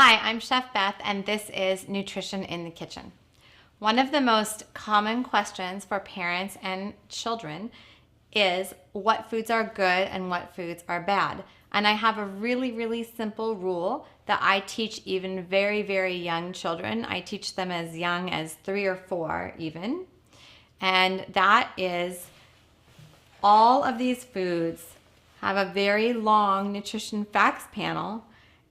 Hi, I'm Chef Beth, and this is Nutrition in the Kitchen. One of the most common questions for parents and children is what foods are good and what foods are bad. And I have a really simple rule that I teach even very young children. I teach them as young as 3 or 4 even. And that is all of these foods have a very long nutrition facts panel,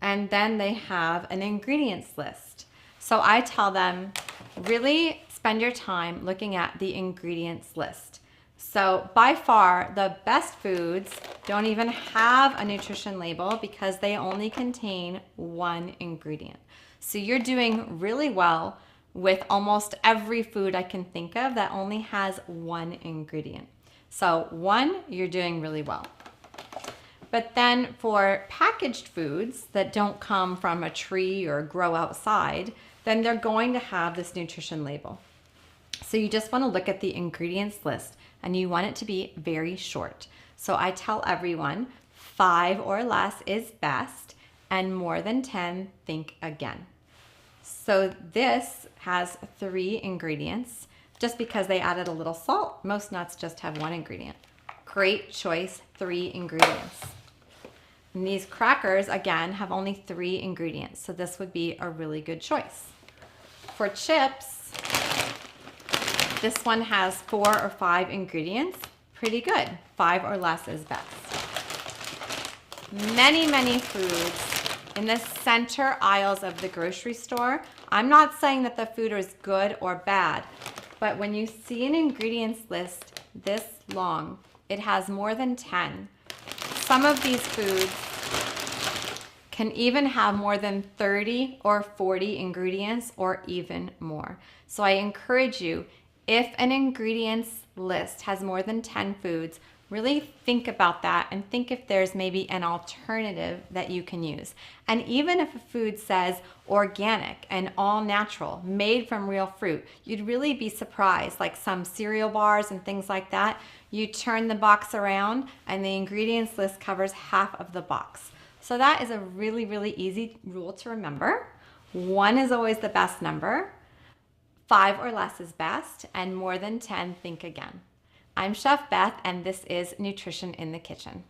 and then they have an ingredients list. So I tell them, really spend your time looking at the ingredients list. So by far, the best foods don't even have a nutrition label because they only contain 1 ingredient. So you're doing really well with almost every food I can think of that only has 1 ingredient. So 1, you're doing really well. But then for packaged foods that don't come from a tree or grow outside, then they're going to have this nutrition label. So you just want to look at the ingredients list and you want it to be very short. So I tell everyone 5 or less is best and more than 10, think again. So this has 3 ingredients just because they added a little salt. Most nuts just have 1 ingredient. Great choice, 3 ingredients. And these crackers, again, have only 3 ingredients, so this would be a really good choice. For chips, this one has 4 or 5 ingredients. Pretty good. 5 or less is best. Many foods in the center aisles of the grocery store. I'm not saying that the food is good or bad, but when you see an ingredients list this long, it has more than 10. Some of these foods can even have more than 30 or 40 ingredients or even more. So I encourage you, if an ingredients list has more than 10 foods, really think about that and think if there's maybe an alternative that you can use. And even if a food says organic and all natural, made from real fruit, you'd really be surprised. Like some cereal bars and things like that, you turn the box around and the ingredients list covers half of the box. So that is a really easy rule to remember. 1 is always the best number. 5 or less is best, and more than 10, think again. I'm Chef Beth, and this is Nutrition in the Kitchen.